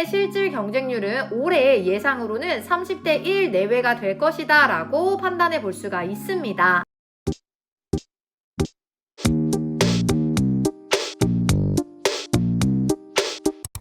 실질 경쟁률은 올해 예상으로는 30대 1 내외가 될 것이다 라고 판단해 볼 수가 있습니다.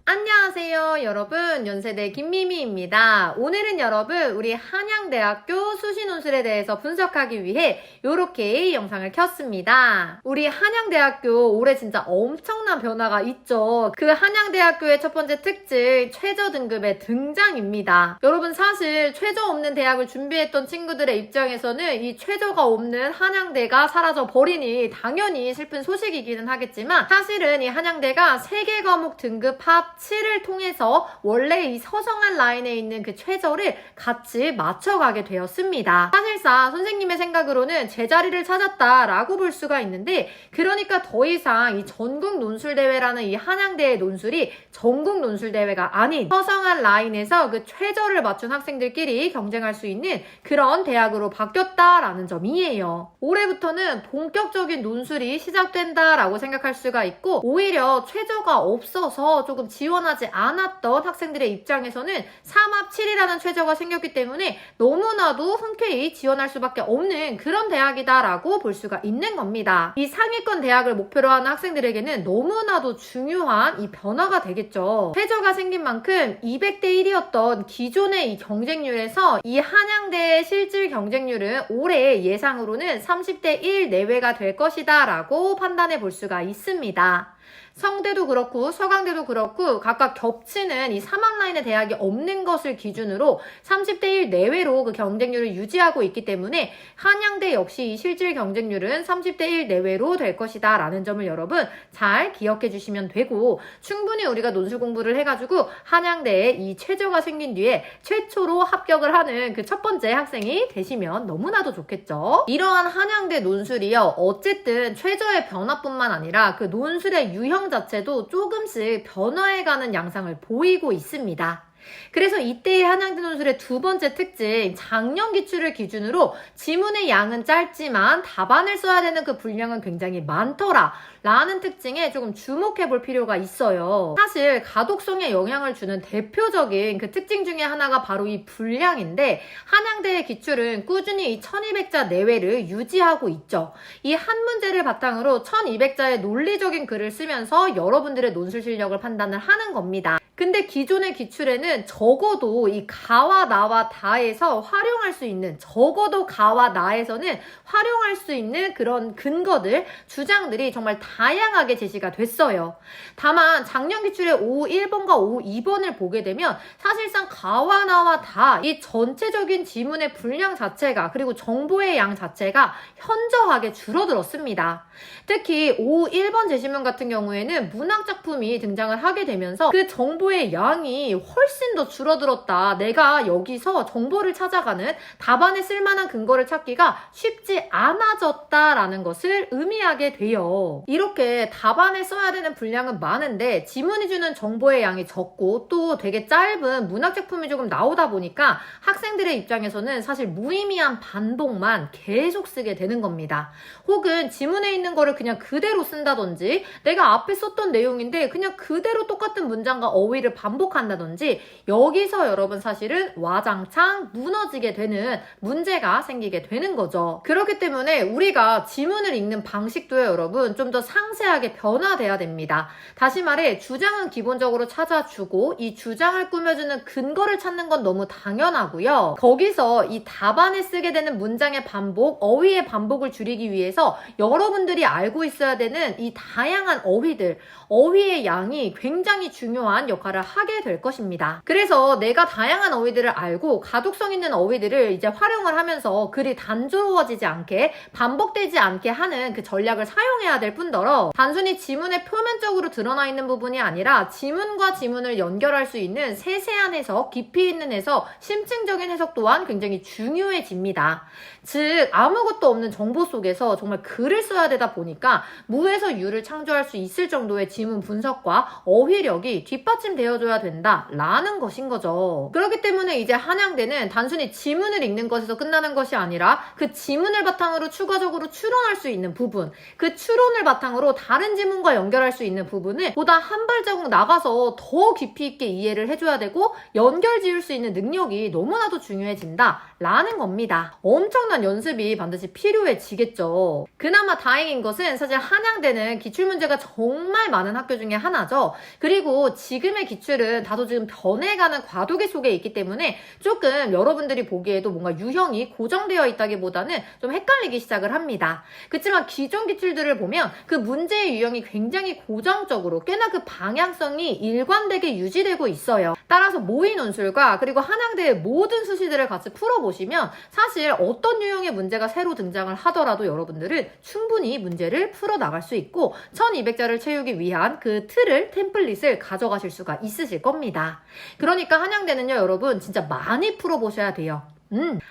안녕하세요 여러분, 연세대 김미미입니다. 오늘은 여러분 우리 한양대학교 수시논술에 대해서 분석하기 위해 이렇게 영상을 켰습니다. 우리 한양대학교 올해 진짜 엄청난 변화가 있죠. 그 한양대학교의 첫 번째 특징, 최저 등급의 등장입니다. 여러분 사실 최저 없는 대학을 준비했던 친구들의 입장에서는 이 최저가 없는 한양대가 사라져 버리니 당연히 슬픈 소식이기는 하겠지만, 사실은 이 한양대가 3개 과목 등급 합 7을 통해서 원래 이 서성한 라인에 있는 그 최저를 같이 맞춰가게 되었습니다. 사실상 선생님의 생각으로는 제자리를 찾았다라고 볼 수가 있는데, 그러니까 더 이상 이 전국 논술대회라는 이 한양대의 논술이 전국 논술대회가 아닌 서성한 라인에서 그 최저를 맞춘 학생들끼리 경쟁할 수 있는 그런 대학으로 바뀌었다라는 점이에요. 올해부터는 본격적인 논술이 시작된다라고 생각할 수가 있고, 오히려 최저가 없어서 조금 지원하지 않았던 학생들의 입장에서는 3합 7이라는 최저가 생겼기 때문에 너무나도 흔쾌히 지원할 수밖에 없는 그런 대학이다라고 볼 수가 있는 겁니다. 이 상위권 대학을 목표로 하는 학생들에게는 너무나도 중요한 이 변화가 되겠죠. 최저가 생긴 만큼 200대 1이었던 기존의 이 경쟁률에서 이 한양대의 실질 경쟁률은 올해 예상으로는 30대 1 내외가 될 것이다 라고 판단해 볼 수가 있습니다. 성대도 그렇고 서강대도 그렇고 각각 겹치는 이 3합 라인의 대학이 없는 것을 기준으로 30대 1 내외로 그 경쟁률을 유지하고 있기 때문에 한양대 역시 이 실질 경쟁률은 30대 1 내외로 될 것이다 라는 점을 여러분 잘 기억해 주시면 되고, 충분히 우리가 논술 공부를 해가지고 한양대에 이 최저가 생긴 뒤에 최초로 합격을 하는 그 첫 번째 학생이 되시면 너무나도 좋겠죠. 이러한 한양대 논술이요, 어쨌든 최저의 변화뿐만 아니라 그 논술의 유형 자체도 조금씩 변화해가는 양상을 보이고 있습니다. 그래서 이때의 한양대 논술의 두 번째 특징, 작년 기출을 기준으로 지문의 양은 짧지만 답안을 써야 되는 그 분량은 굉장히 많더라 라는 특징에 조금 주목해 볼 필요가 있어요. 사실 가독성에 영향을 주는 대표적인 그 특징 중에 하나가 바로 이 분량인데, 한양대의 기출은 꾸준히 이 1200자 내외를 유지하고 있죠. 이 한 문제를 바탕으로 1200자의 논리적인 글을 쓰면서 여러분들의 논술 실력을 판단을 하는 겁니다. 근데 기존의 기출에는 적어도 이 가와 나와 다에서 활용할 수 있는, 적어도 가와 나에서는 활용할 수 있는 그런 근거들, 주장들이 정말 다양하게 제시가 됐어요. 다만 작년 기출의 5.1번과 5.2번을 보게 되면 사실상 가와 나와 다, 이 전체적인 지문의 분량 자체가, 그리고 정보의 양 자체가 현저하게 줄어들었습니다. 특히 5.1번 제시문 같은 경우에는 문학작품이 등장을 하게 되면서 그 정보의 양이 훨씬 더 줄어들었다, 내가 여기서 정보를 찾아가는, 답안에 쓸만한 근거를 찾기가 쉽지 않아졌다라는 것을 의미하게 돼요. 이렇게 답안에 써야 되는 분량은 많은데 지문이 주는 정보의 양이 적고 또 되게 짧은 문학작품이 조금 나오다 보니까 학생들의 입장에서는 사실 무의미한 반복만 계속 쓰게 되는 겁니다. 혹은 지문에 있는 거를 그냥 그대로 쓴다든지, 내가 앞에 썼던 내용인데 그냥 그대로 똑같은 문장과 어휘를 반복한다든지, 여기서 여러분 사실은 와장창 무너지게 되는 문제가 생기게 되는 거죠. 그렇기 때문에 우리가 지문을 읽는 방식도요 여러분 좀 더 상세하게 변화돼야 됩니다. 다시 말해, 주장은 기본적으로 찾아주고 이 주장을 꾸며주는 근거를 찾는 건 너무 당연하고요. 거기서 이 답안에 쓰게 되는 문장의 반복, 어휘의 반복을 줄이기 위해서 여러분들이 알고 있어야 되는 이 다양한 어휘들, 어휘의 양이 굉장히 중요한 역할을 하게 될 것입니다. 그래서 내가 다양한 어휘들을 알고 가독성 있는 어휘들을 이제 활용을 하면서 글이 단조로워지지 않게, 반복되지 않게 하는 그 전략을 사용해야 될 뿐더러, 단순히 지문에 표면적으로 드러나 있는 부분이 아니라 지문과 지문을 연결할 수 있는 세세한 해석, 깊이 있는 해석, 심층적인 해석 또한 굉장히 중요해집니다. 즉 아무것도 없는 정보 속에서 정말 글을 써야 되다 보니까 무에서 유를 창조할 수 있을 정도의 지문 분석과 어휘력이 뒷받침 되어줘야 된다 라는 것인 거죠. 그렇기 때문에 이제 한양대는 단순히 지문을 읽는 것에서 끝나는 것이 아니라 그 지문을 바탕으로 추가적으로 추론할 수 있는 부분, 그 추론을 바탕으로 다른 지문과 연결할 수 있는 부분을 보다 한 발자국 나가서 더 깊이 있게 이해를 해줘야 되고 연결 지을 수 있는 능력이 너무나도 중요해진다 라는 겁니다. 엄청난 연습이 반드시 필요해지겠죠. 그나마 다행인 것은 사실 한양대는 기출문제가 정말 많은 학교 중에 하나죠. 그리고 지금의 기출은 다소 지금 변해가는 과도기 속에 있기 때문에 조금 여러분들이 보기에도 뭔가 유형이 고정되어 있다기보다는 좀 헷갈리기 시작을 합니다. 그렇지만 기존 기출들을 보면 그 문제의 유형이 굉장히 고정적으로 꽤나 그 방향성이 일관되게 유지되고 있어요. 따라서 모의 논술과 그리고 한양대의 모든 수시들을 같이 풀어보시면 사실 어떤 유형의 문제가 새로 등장을 하더라도 여러분들은 충분히 문제를 풀어나갈 수 있고 1200자를 채우기 위한 그 틀을, 템플릿을 가져가실 수가 있으실 겁니다. 그러니까 한양대는요, 여러분 진짜 많이 풀어보셔야 돼요.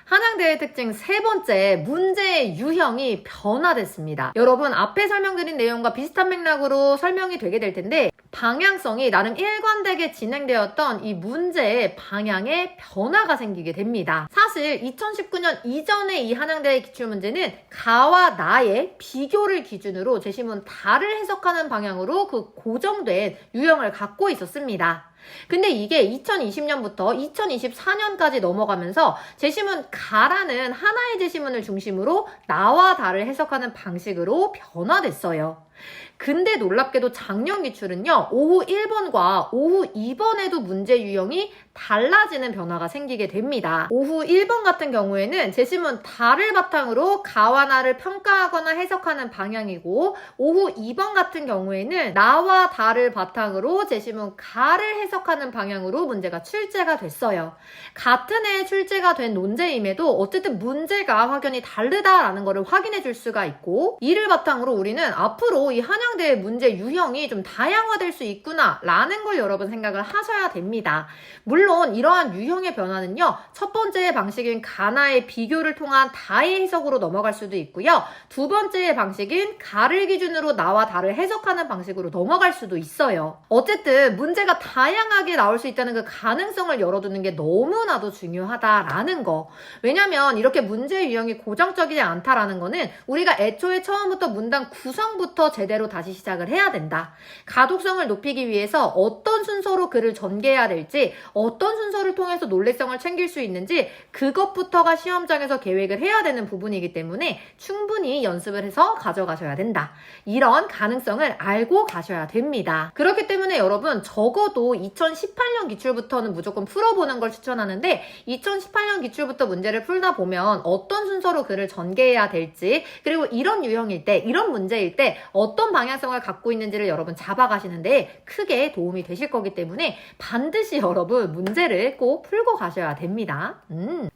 한양대의 특징 세 번째, 문제의 유형이 변화됐습니다. 여러분 앞에 설명드린 내용과 비슷한 맥락으로 설명이 되게 될 텐데 방향성이 나름 일관되게 진행되었던 이 문제의 방향에 변화가 생기게 됩니다. 사실 2019년 이전의 이 한양대의 기출문제는 가와 나의 비교를 기준으로 제시문 다를 해석하는 방향으로 그 고정된 유형을 갖고 있었습니다. 근데 이게 2020년부터 2024년까지 넘어가면서 제시문 가라는 하나의 제시문을 중심으로 나와 다를 해석하는 방식으로 변화됐어요. 근데 놀랍게도 작년 기출은요, 오후 1번과 오후 2번에도 문제 유형이 달라지는 변화가 생기게 됩니다. 오후 1번 같은 경우에는 제시문 다를 바탕으로 가와 나를 평가하거나 해석하는 방향이고, 오후 2번 같은 경우에는 나와 다를 바탕으로 제시문 가를 해석하는 방향으로 문제가 출제가 됐어요. 같은 해에 출제가 된 논제임에도 어쨌든 문제가 확연히 다르다라는 것을 확인해 줄 수가 있고, 이를 바탕으로 우리는 앞으로 이 한양대의 문제 유형이 좀 다양화될 수 있구나 라는 걸 여러분 생각을 하셔야 됩니다. 물론 이러한 유형의 변화는요, 첫 번째 방식인 가나의 비교를 통한 다의 해석으로 넘어갈 수도 있고요, 두 번째 방식인 가를 기준으로 나와 다를 해석하는 방식으로 넘어갈 수도 있어요. 어쨌든 문제가 다양하게 나올 수 있다는 그 가능성을 열어두는 게 너무나도 중요하다라는 거. 왜냐면 이렇게 문제 유형이 고정적이지 않다라는 거는 우리가 애초에 처음부터 문단 구성부터 제대로 다시 시작을 해야 된다. 가독성을 높이기 위해서 어떤 순서로 글을 전개해야 될지, 어떤 순서를 통해서 논리성을 챙길 수 있는지 그것부터가 시험장에서 계획을 해야 되는 부분이기 때문에 충분히 연습을 해서 가져가셔야 된다. 이런 가능성을 알고 가셔야 됩니다. 그렇기 때문에 여러분 적어도 2018년 기출부터는 무조건 풀어보는 걸 추천하는데 2018년 기출부터 문제를 풀다 보면 어떤 순서로 글을 전개해야 될지, 그리고 이런 유형일 때, 이런 문제일 때 어떤 방향성을 갖고 있는지를 여러분 잡아가시는데 크게 도움이 되실 거기 때문에 반드시 여러분 문제를 꼭 풀고 가셔야 됩니다.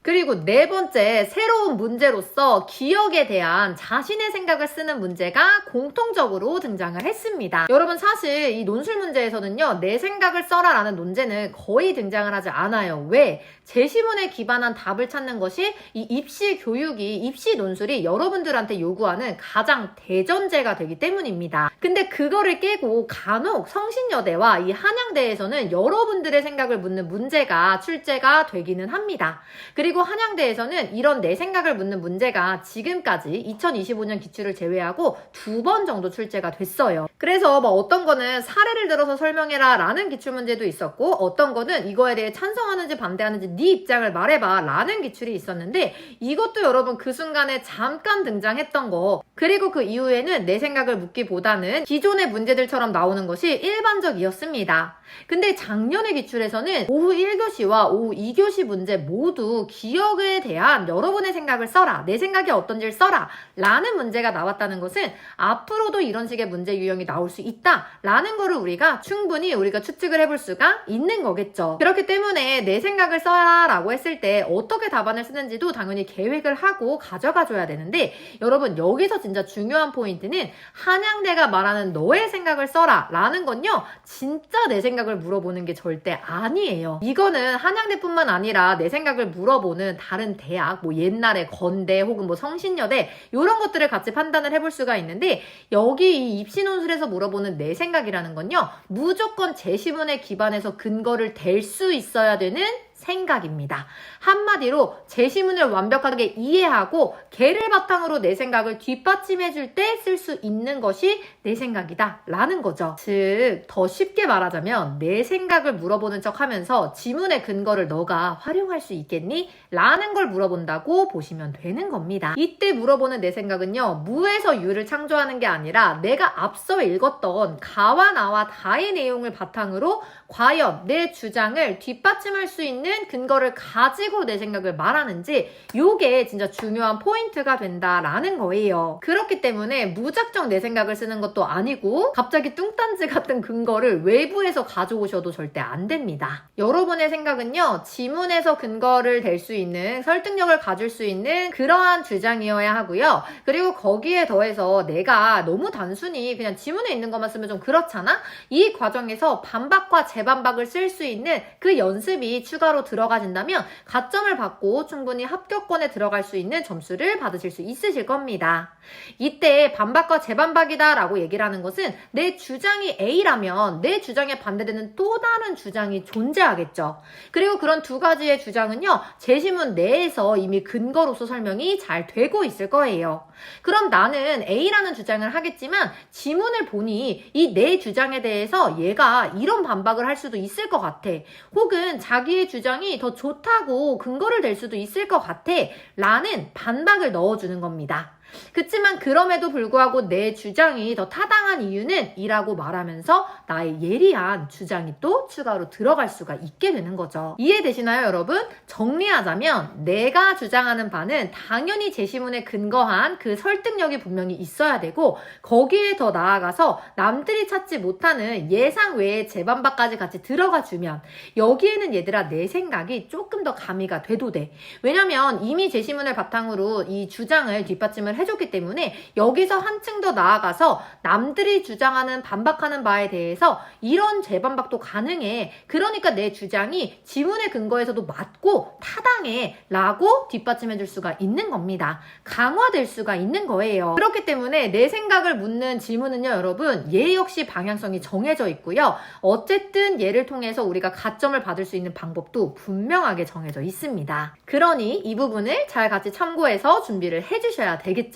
그리고 네 번째, 새로운 문제로서 기억에 대한 자신의 생각을 쓰는 문제가 공통적으로 등장을 했습니다. 여러분 사실 이 논술 문제에서는요, 내 생각을 써라 라는 논제는 거의 등장을 하지 않아요. 왜? 제시문에 기반한 답을 찾는 것이 이 입시 교육이, 입시 논술이 여러분들한테 요구하는 가장 대전제가 되기 때문입니다. 근데 그거를 깨고 간혹 성신여대와 이 한양대에서는 여러분들의 생각을 묻는 문제가 출제가 되기는 합니다. 그리고 한양대에서는 이런 내 생각을 묻는 문제가 지금까지 2025년 기출을 제외하고 2번 정도 출제가 됐어요. 그래서 뭐 어떤 거는 사례를 들어서 설명해라 라는 기출문제도 있었고, 어떤 거는 이거에 대해 찬성하는지 반대하는지 네 입장을 말해봐 라는 기출이 있었는데, 이것도 여러분 그 순간에 잠깐 등장했던 거, 그리고 그 이후에는 내 생각을 묻기보다는 기존의 문제들처럼 나오는 것이 일반적이었습니다. 근데 작년의 기출에서는 오후 1교시와 오후 2교시 문제 모두 기억에 대한 여러분의 생각을 써라, 내 생각이 어떤지를 써라 라는 문제가 나왔다는 것은 앞으로도 이런 식의 문제 유형이 나올 수 있다 라는 거를 우리가 충분히 추측을 해볼 수가 있는 거겠죠. 그렇기 때문에 내 생각을 써라 라고 했을 때 어떻게 답안을 쓰는지도 당연히 계획을 하고 가져가 줘야 되는데, 여러분 여기서 진짜 중요한 포인트는 한양대가 말하는 너의 생각을 써라 라는 건요, 진짜 내 생각을 물어보는 게 절대 아니에요. 이거는 한양대뿐만 아니라 내 생각을 물어보는 다른 대학, 뭐 옛날에 건대 혹은 뭐 성신여대 이런 것들을 같이 판단을 해볼 수가 있는데, 여기 이 입시 논술에서 물어보는 내 생각이라는 건요, 무조건 제시문에 기반해서 근거를 댈 수 있어야 되는 생각입니다. 한마디로 제시문을 완벽하게 이해하고 걔를 바탕으로 내 생각을 뒷받침해줄 때 쓸 수 있는 것이 내 생각이다 라는 거죠. 즉, 더 쉽게 말하자면 내 생각을 물어보는 척 하면서 지문의 근거를 너가 활용할 수 있겠니? 라는 걸 물어본다고 보시면 되는 겁니다. 이때 물어보는 내 생각은요, 무에서 유를 창조하는 게 아니라 내가 앞서 읽었던 가와 나와 다의 내용을 바탕으로 과연 내 주장을 뒷받침할 수 있는 근거를 가지고 내 생각을 말하는지, 요게 진짜 중요한 포인트가 된다라는 거예요. 그렇기 때문에 무작정 내 생각을 쓰는 것도 아니고 갑자기 뚱딴지 같은 근거를 외부에서 가져오셔도 절대 안 됩니다. 여러분의 생각은요, 지문에서 근거를 댈 수 있는, 설득력을 가질 수 있는 그러한 주장이어야 하고요. 그리고 거기에 더해서 내가 너무 단순히 그냥 지문에 있는 것만 쓰면 좀 그렇잖아? 이 과정에서 반박과 재반박을 쓸 수 있는 그 연습이 추가로 들어가진다면 가점을 받고 충분히 합격권에 들어갈 수 있는 점수를 받으실 수 있으실 겁니다. 이때 반박과 재반박이다 라고 얘기를 하는 것은 내 주장이 A라면 내 주장에 반대되는 또 다른 주장이 존재하겠죠. 그리고 그런 두 가지의 주장은요, 제시문 내에서 이미 근거로서 설명이 잘 되고 있을 거예요. 그럼 나는 A라는 주장을 하겠지만 지문을 보니 이 내 주장에 대해서 얘가 이런 반박을 할 수도 있을 것 같아. 혹은 자기의 주장이 더 좋다고 근거를 댈 수도 있을 것 같아 라는 반박을 넣어주는 겁니다. 그치만 그럼에도 불구하고 내 주장이 더 타당한 이유는 이라고 말하면서 나의 예리한 주장이 또 추가로 들어갈 수가 있게 되는 거죠. 이해되시나요, 여러분? 정리하자면 내가 주장하는 바는 당연히 제시문에 근거한 그 설득력이 분명히 있어야 되고, 거기에 더 나아가서 남들이 찾지 못하는 예상 외의 재반박까지 같이 들어가주면 여기에는 얘들아 내 생각이 조금 더 가미가 돼도 돼. 왜냐면 이미 제시문을 바탕으로 이 주장을 뒷받침을 해줬기 때문에 여기서 한층 더 나아가서 남들이 주장하는 반박하는 바에 대해서 이런 재반박도 가능해. 그러니까 내 주장이 지문의 근거에서도 맞고 타당해 라고 뒷받침해줄 수가 있는 겁니다. 강화될 수가 있는 거예요. 그렇기 때문에 내 생각을 묻는 질문은요, 여러분, 얘 역시 방향성이 정해져 있고요. 어쨌든 얘를 통해서 우리가 가점을 받을 수 있는 방법도 분명하게 정해져 있습니다. 그러니 이 부분을 잘 같이 참고해서 준비를 해주셔야 되겠죠.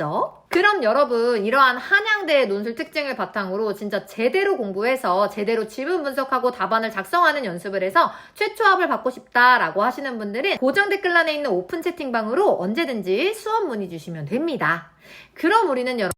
그럼 여러분, 이러한 한양대의 논술 특징을 바탕으로 진짜 제대로 공부해서 제대로 지문 분석하고 답안을 작성하는 연습을 해서 최초 합을 받고 싶다라고 하시는 분들은 고정 댓글란에 있는 오픈 채팅방으로 언제든지 수업 문의 주시면 됩니다. 그럼 우리는 여러분